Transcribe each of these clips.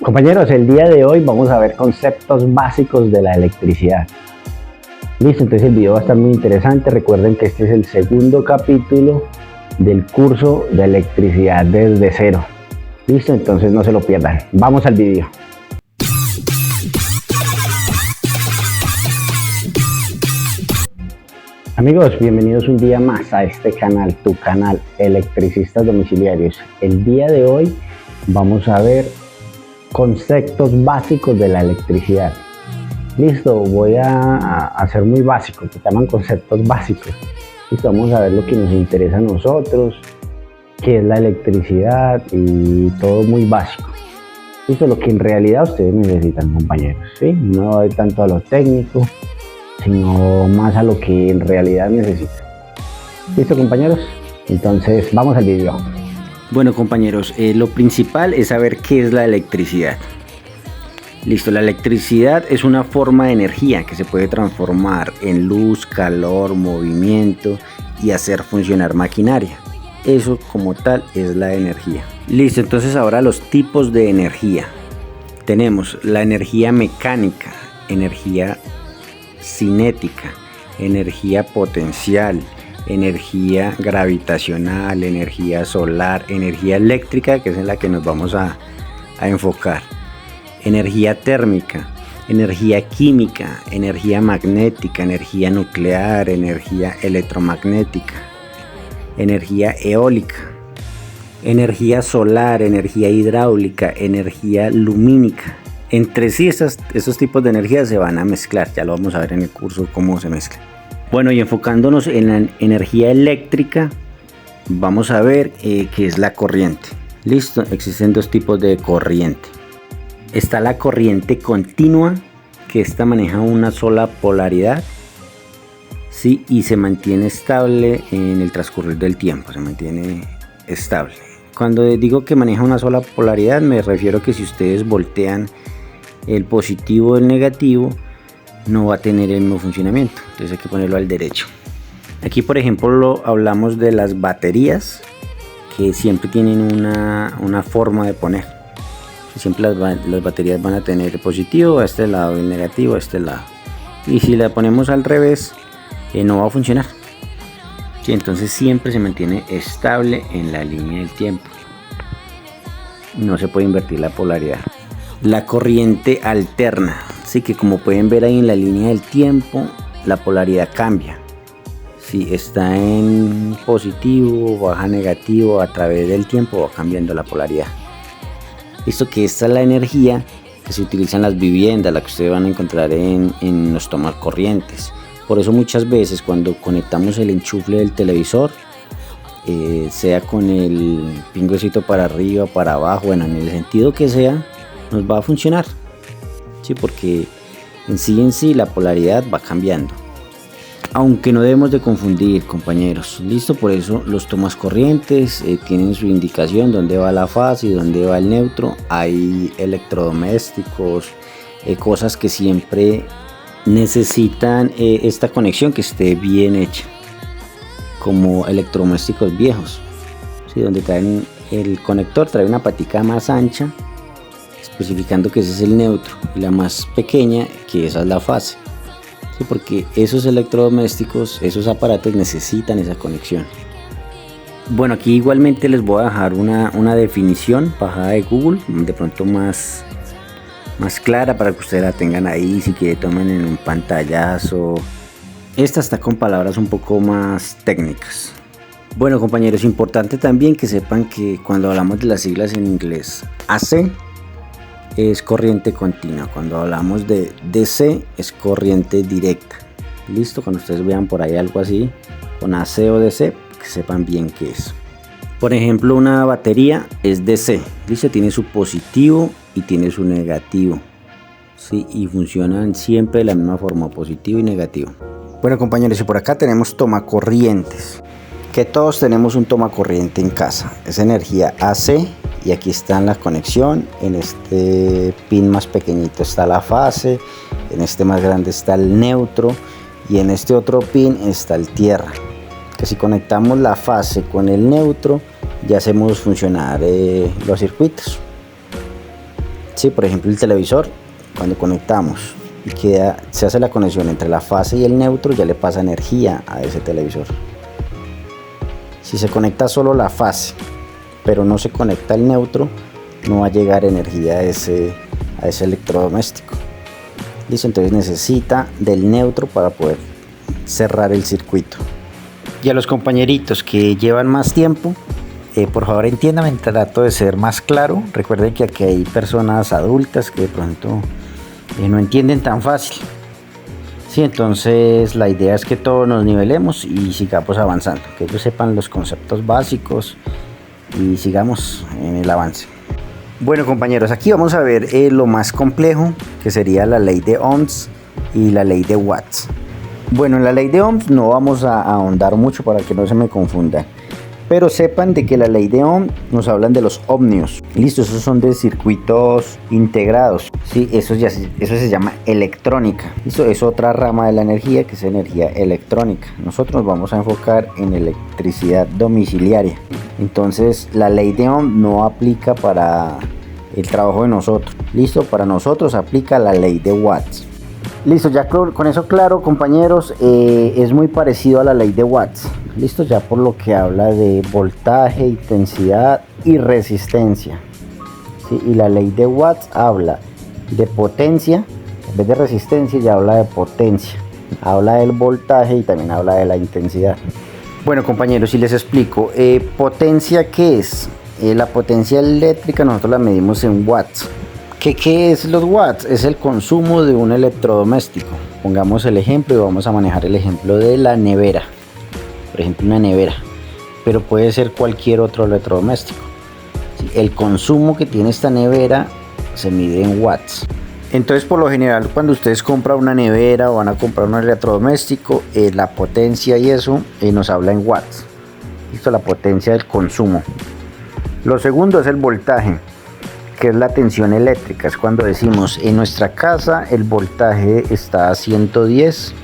Compañeros, el día de hoy vamos a ver conceptos básicos de la electricidad. Listo, entonces el video va a estar muy interesante. Recuerden que este es el segundo capítulo del curso de electricidad desde cero. Listo, entonces no se lo pierdan. Vamos al video. Amigos, bienvenidos un día más a este canal, tu canal Electricistas Domiciliarios. El día de hoy vamos a ver conceptos básicos de la electricidad. Listo, voy a hacer muy básico, que llaman conceptos básicos. Listo, vamos a ver lo que nos interesa a nosotros, qué es la electricidad y todo muy básico. Listo, lo que en realidad ustedes necesitan, compañeros, ¿sí? No va a ir tanto a lo técnico, sino más a lo que en realidad necesitan. ¿Listo, compañeros? Entonces, vamos al video. Bueno, compañeros, lo principal es saber qué es la electricidad. Listo, la electricidad es una forma de energía que se puede transformar en luz, calor, movimiento y hacer funcionar maquinaria. Eso como tal es la energía. Listo, entonces ahora los tipos de energía. Tenemos la energía mecánica, energía cinética, energía potencial, energía gravitacional, energía solar, energía eléctrica, que es en la que nos vamos a enfocar, energía térmica, energía química, energía magnética, energía nuclear, energía electromagnética, energía eólica, energía solar, energía hidráulica, energía lumínica. Entre sí esos tipos de energía se van a mezclar, ya lo vamos a ver en el curso cómo se mezclan. Bueno, y enfocándonos en la energía eléctrica, vamos a ver qué es la corriente. Listo, existen dos tipos de corriente. Está la corriente continua, que esta maneja una sola polaridad, ¿sí? Y se mantiene estable en el transcurrir del tiempo, se mantiene estable. Cuando digo que maneja una sola polaridad, me refiero a que si ustedes voltean el positivo o el negativo, no va a tener el mismo funcionamiento, entonces hay que ponerlo al derecho. Aquí por ejemplo hablamos de las baterías, que siempre tienen una forma de poner. Siempre las baterías van a tener el positivo a este lado y el negativo a este lado, y si la ponemos al revés no va a funcionar. Sí, entonces siempre se mantiene estable en la línea del tiempo, no se puede invertir la polaridad. La corriente alterna, sí, que como pueden ver ahí en la línea del tiempo, la polaridad cambia. Si está en positivo, baja negativo, a través del tiempo va cambiando la polaridad. Listo, que esta es la energía que se utiliza en las viviendas, la que ustedes van a encontrar en los tomacorrientes. Por eso muchas veces cuando conectamos el enchufe del televisor, sea con el pingüecito para arriba, para abajo, bueno, en el sentido que sea, nos va a funcionar, ¿sí? Porque en sí la polaridad va cambiando. Aunque no debemos de confundir, compañeros. Listo, por eso los tomacorrientes tienen su indicación, dónde va la fase y dónde va el neutro. Hay electrodomésticos, cosas que siempre necesitan esta conexión que esté bien hecha, como electrodomésticos viejos, ¿sí? Donde traen el conector, trae una patica más ancha, especificando que ese es el neutro, y la más pequeña que esa es la fase, ¿sí? Porque esos electrodomésticos, esos aparatos necesitan esa conexión. Bueno, aquí igualmente les voy a dejar una definición bajada de Google, de pronto más clara, para que ustedes la tengan ahí, si quieren tomen en un pantallazo. Esta está con palabras un poco más técnicas. Bueno, compañeros, importante también que sepan que cuando hablamos de las siglas en inglés, AC es corriente continua, cuando hablamos de DC es corriente directa. Listo, cuando ustedes vean por ahí algo así con AC o DC, que sepan bien qué es. Por ejemplo, una batería es DC, listo, tiene su positivo y tiene su negativo, ¿sí? Y funcionan siempre de la misma forma, positivo y negativo. Bueno, compañeros, y por acá tenemos tomacorrientes, que todos tenemos un tomacorriente en casa, es energía AC. Y aquí está la conexión, en este pin más pequeñito está la fase, en este más grande está el neutro y en este otro pin está el tierra. Que si conectamos la fase con el neutro ya hacemos funcionar los circuitos. Sí, por ejemplo, el televisor, cuando conectamos y se hace la conexión entre la fase y el neutro, ya le pasa energía a ese televisor. Si se conecta solo la fase, pero no se conecta el neutro, no va a llegar energía a ese electrodoméstico. Listo, entonces necesita del neutro para poder cerrar el circuito. Y a los compañeritos que llevan más tiempo, por favor entiéndanme, trato de ser más claro. Recuerden que aquí hay personas adultas que de pronto no entienden tan fácil. Sí, entonces la idea es que todos nos nivelemos y sigamos avanzando, que ellos sepan los conceptos básicos y sigamos en el avance. Bueno, compañeros, aquí vamos a ver lo más complejo, que sería la ley de Ohms y la ley de Watts. Bueno, en la ley de Ohms no vamos a ahondar mucho para que no se me confunda, pero sepan de que la ley de Ohm nos hablan de los ohmios. Listo, esos son de circuitos integrados. Sí, eso se llama electrónica. Listo, es otra rama de la energía, que es energía electrónica. Nosotros nos vamos a enfocar en electricidad domiciliaria. Entonces, la ley de Ohm no aplica para el trabajo de nosotros. Listo, para nosotros aplica la ley de Watts. Listo, ya con eso claro, compañeros, es muy parecido a la ley de Watts. Listo, ya por lo que habla de voltaje, intensidad y resistencia. ¿Sí? Y la ley de Watts habla de potencia, en vez de resistencia ya habla de potencia. Habla del voltaje y también habla de la intensidad. Bueno, compañeros, si les explico, potencia, ¿qué es? La potencia eléctrica nosotros la medimos en watts. ¿Qué es los watts? Es el consumo de un electrodoméstico. Pongamos el ejemplo y vamos a manejar el ejemplo de la nevera. Por ejemplo, una nevera, pero puede ser cualquier otro electrodoméstico. El consumo que tiene esta nevera se mide en watts. Entonces, por lo general, cuando ustedes compran una nevera o van a comprar un electrodoméstico, la potencia y eso nos habla en watts. Esto es la potencia del consumo. Lo segundo es el voltaje, que es la tensión eléctrica. Es cuando decimos en nuestra casa el voltaje está a 110,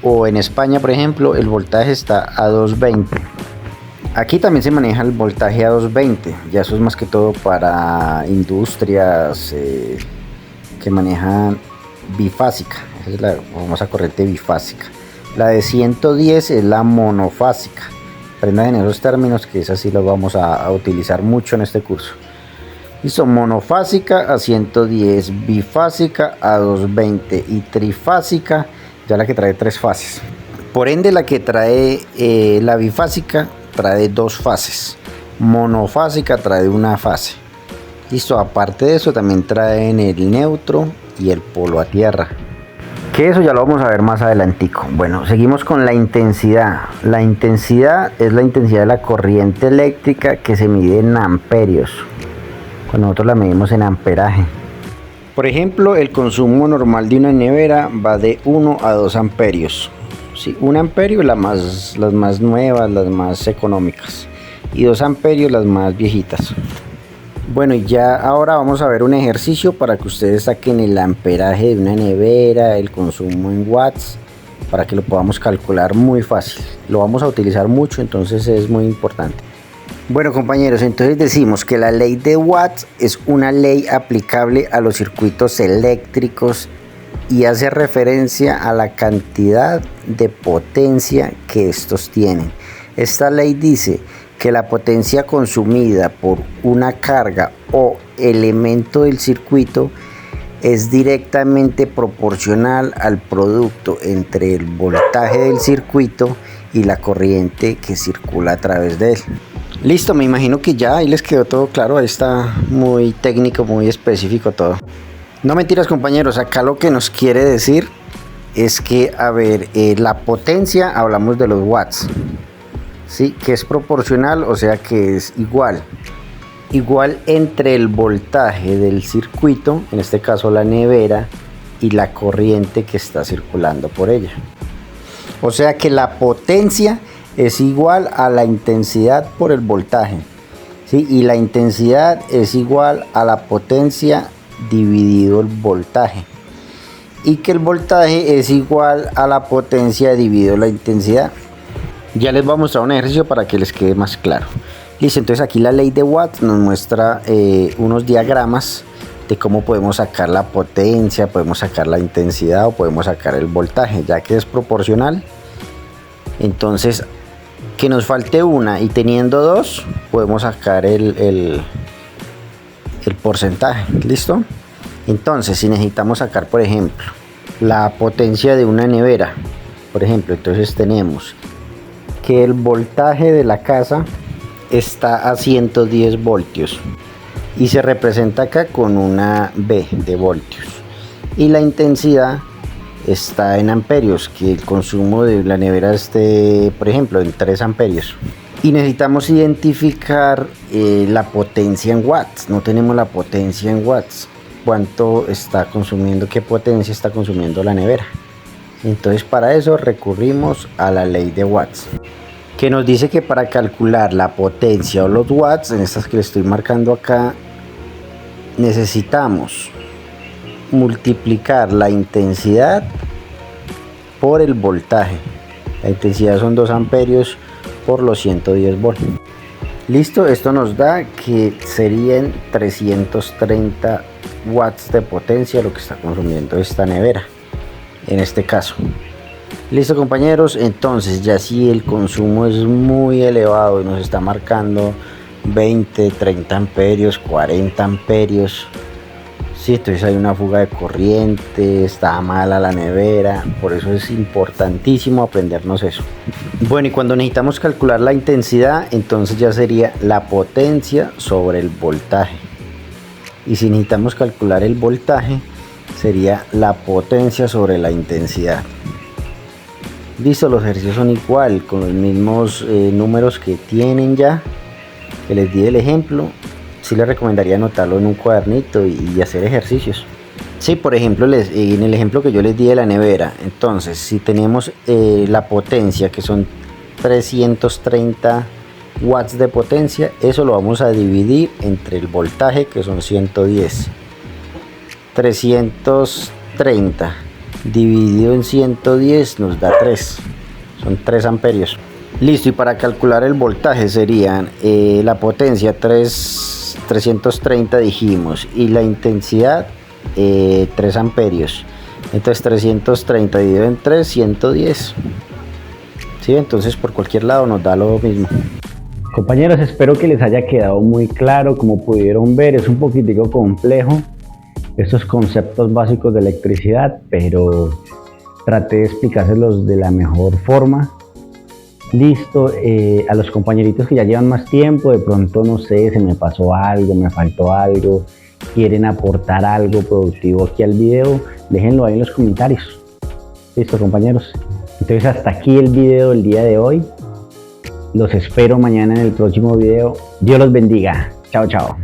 o en España, por ejemplo, el voltaje está a 220. Aquí también se maneja el voltaje a 220. Ya eso es más que todo para industrias que manejan bifásica. Esa es la famosa corriente bifásica. La de 110 es la monofásica. Aprendan en esos términos, que esa sí los vamos a utilizar mucho en este curso. Listo, monofásica a 110, bifásica a 220 y trifásica, ya la que trae 3 fases. Por ende, la que trae la bifásica trae 2 fases. Monofásica trae 1 fase. Listo, aparte de eso también traen el neutro y el polo a tierra, que eso ya lo vamos a ver más adelantico. Bueno, seguimos con la intensidad. La intensidad es la intensidad de la corriente eléctrica, que se mide en amperios. Cuando nosotros la medimos en amperaje. Por ejemplo, el consumo normal de una nevera va de 1 a 2 amperios. Sí, 1 amperio las más nuevas, las más económicas, y 2 amperios las más viejitas. Bueno, y ya ahora vamos a ver un ejercicio para que ustedes saquen el amperaje de una nevera, el consumo en watts, para que lo podamos calcular muy fácil. Lo vamos a utilizar mucho, entonces es muy importante. Bueno, compañeros, entonces decimos que la ley de Watts es una ley aplicable a los circuitos eléctricos y hace referencia a la cantidad de potencia que estos tienen. Esta ley dice que la potencia consumida por una carga o elemento del circuito es directamente proporcional al producto entre el voltaje del circuito y la corriente que circula a través de él. Listo, me imagino que ya ahí les quedó todo claro. Ahí está muy técnico, muy específico todo. No mentiras, compañeros, acá lo que nos quiere decir es que, a ver, la potencia, hablamos de los watts, ¿sí? Que es proporcional, o sea que es igual entre el voltaje del circuito, en este caso la nevera, y la corriente que está circulando por ella. O sea que la potencia es igual a la intensidad por el voltaje, ¿sí? Y la intensidad es igual a la potencia dividido el voltaje, y que el voltaje es igual a la potencia dividido la intensidad. Ya les voy a mostrar un ejercicio para que les quede más claro. Listo, entonces aquí la ley de Watts nos muestra unos diagramas de cómo podemos sacar la potencia, podemos sacar la intensidad o podemos sacar el voltaje, ya que es proporcional. Entonces, que nos falte una y teniendo dos, podemos sacar el porcentaje. ¿Listo? Entonces, si necesitamos sacar, por ejemplo, la potencia de una nevera, por ejemplo, entonces tenemos que el voltaje de la casa está a 110 voltios y se representa acá con una B de voltios, y la intensidad está en amperios, que el consumo de la nevera esté, por ejemplo, en 3 amperios. Y necesitamos identificar la potencia en watts. No tenemos la potencia en watts, cuánto está consumiendo, qué potencia está consumiendo la nevera. Entonces, para eso recurrimos a la ley de watts, que nos dice que para calcular la potencia o los watts, en estas que le estoy marcando acá, necesitamos multiplicar la intensidad por el voltaje. La intensidad son 2 amperios por los 110 voltios. Listo, esto nos da que serían 330 watts de potencia lo que está consumiendo esta nevera en este caso. Listo, compañeros, entonces ya si el consumo es muy elevado y nos está marcando 20, 30 amperios, 40 amperios, sí, entonces hay una fuga de corriente, está mala la nevera. Por eso es importantísimo aprendernos eso. Bueno, y cuando necesitamos calcular la intensidad, entonces ya sería la potencia sobre el voltaje, y si necesitamos calcular el voltaje, sería la potencia sobre la intensidad. Listo, los ejercicios son igual, con los mismos números que tienen ya, que les di el ejemplo. Sí les recomendaría anotarlo en un cuadernito y hacer ejercicios. Sí, por ejemplo, en el ejemplo que yo les di de la nevera, entonces si tenemos la potencia, que son 330 watts de potencia, eso lo vamos a dividir entre el voltaje, que son 110. 330 dividido en 110 nos da 3, son 3 amperios. Listo, y para calcular el voltaje serían la potencia 330 dijimos, y la intensidad 3 amperios. Entonces 330 dividido en 3, 110. ¿Sí? Entonces por cualquier lado nos da lo mismo. Compañeros, espero que les haya quedado muy claro. Como pudieron ver, es un poquitico complejo estos conceptos básicos de electricidad, pero traté de explicárselos de la mejor forma. Listo, a los compañeritos que ya llevan más tiempo, de pronto no sé, se me pasó algo, me faltó algo, quieren aportar algo productivo aquí al video, déjenlo ahí en los comentarios. Listo, compañeros, entonces hasta aquí el video del día de hoy. Los espero mañana en el próximo video. Dios los bendiga. Chao, chao.